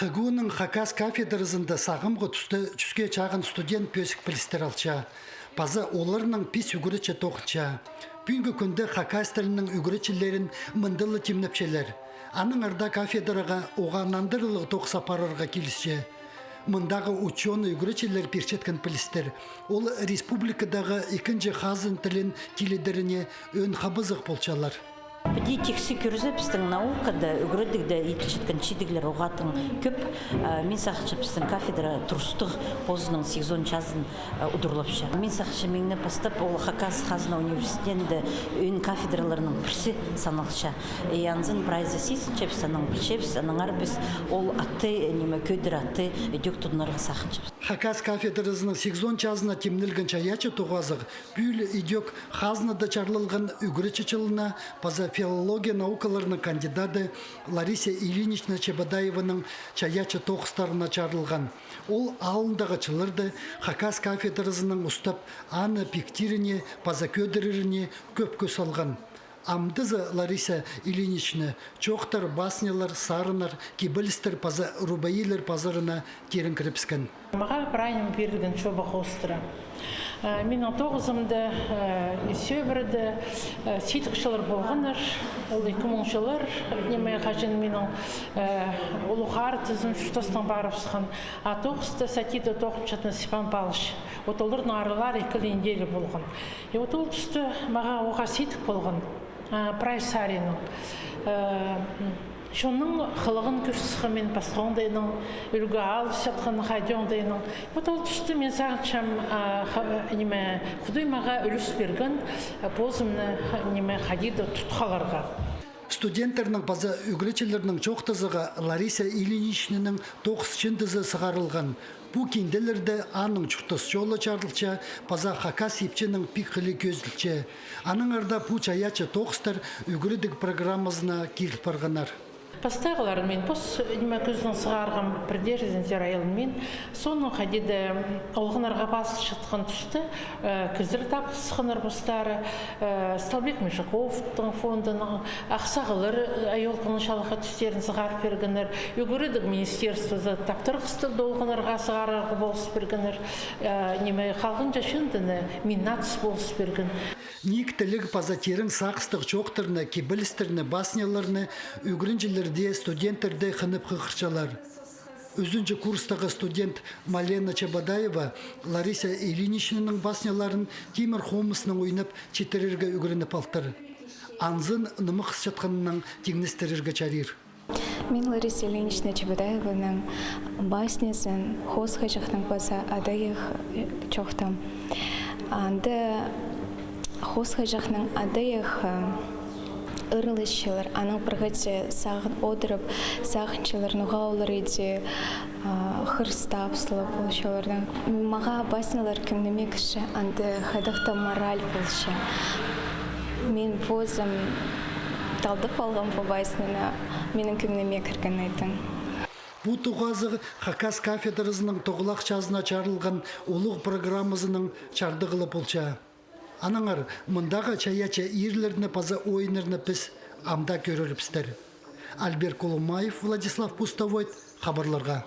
ХГУның Хакас кафедрасында сағымғы түске чағын студент пөсік білістер алча. Паза оларының пис үгірічі тоқынча. Бүгінгі күнді Хакас тілінің үгірічілерін мындылы темнепшелер. Аның арда кафедраға оғанандырылығы тоқса парарға келісше. Мындағы ученый үгірічілер перчеткен білістер. Ол республикадағы екінші хазын тілін теледеріне өн қабызық болчалар. Бди текси көрзі біздің наукада үгірдігді етілшеткен чидіглер оғатын көп. Мен сақшы біздің кафедра тұрыстық позының 8-10 жазын ұдырлапшы. Мен сақшы меңні бастап ол Хакас Хазына университетінде өн кафедраларының бірсі саналшы. Янзын прайзы сейсінші бістаның білшепс, аныңар біз ол атты, неме көдір атты өдек тұдынарға сақыншы. Хакас кафедрасының 8-10 жазына темнелген чаячы тоғазық бүйлі идек Хазнада чарлылған үгірічі чылына паза филология наукаларының кандидаты Лариса Ильинична Чебадаеваның чаячы тоқыстарына чарлылған. Ол алындағы чылырды Хакас кафедрасының ұстап аны пиктирине, паза көдіріріне көп көс алған. Амдызы Лариса Ильинична чоқтар баснялар, сарынар, кибілістер паза рубаилер пазарына терін кіріпскен. Маға прайым берілген чоба қостыра. Менің тоғызымды сөбірді сейтікшілер болғаныр, ол 2000-жылар, немей қажын менің олуғар тізім жұтастан барыпсыған. А тоғызды сәтейді тоғыншатын Сипан Балыш. Отолырдың арылар екілі болған. Отол түсті маға оға сейтік болған. Прайсаринның. Шоның қылығын көрсіғымен басқондайның, үлгі алып жатқан қайдоңдайның. Отол түсті мен сағыншам құдай маға үліс берген позымны қадиды тұтқаларға. Студенттерінің база үгіречелерінің жоқтызыға Лариса Ильиничнінің 9-шындызы сығарылған. Бұ кенделерді аның чұртыс жолы чарлылча, база Хакас епченің пикхілі көзілче. Аның арда бұ чаячы тоқыстар үгірідік программазына келіп барғанар. Пастағыларын мен пос көзінің сығарған придержізіндер айылымен соның қадеді олғынарға басы шытқан түсті күзір тапы сығыныр бұстары Сталбек Мешаковтың фондының ақсағылыр айолқының шалыға түстерін сығарып бергенер үгірідік министерствозы таптырғысты долғынырға сығарығы болыс бергенер қалғын жашындыны миннатс болыс берген. Никтілік пазатерің сақыстық жоқтырны, кебілістерні, басняларны үгірінжілерде студенттерде қынып қықырчалар. Өзінші курстағы студент Малена Чебадаева Лариса Ильиничнінің басняларын Тимир Хомысының ойнап четерерге үгірініп алтыр. Анзын нымықс жатқанының теңнестерерге чарир. Мен Лариса Ильинична Чебадаеваның баснесын хоз хажықтың база адайық чоқтым. Анды хоз хажықның адайық ырылышылар, аның біргіде сағын одырып, сағыншылар нұғаулар еді қырстапсылы болшылардың. Маға баснылар кімнеме кіші, анды қадықта мораль болшы. Мен бозым талдып алған бұл баснына менің кімнеме кірген айдың. Бұ тұғазығы Хакас кафедрасының тоғылақ жазына чарылған олық программазының чардығылы болча. Анаңар, мұндағы чаяча ерлеріне паза ойынырны біз амда көріріпстер. Альбер Колумаев, Владислав Пустовойт, хабарларға.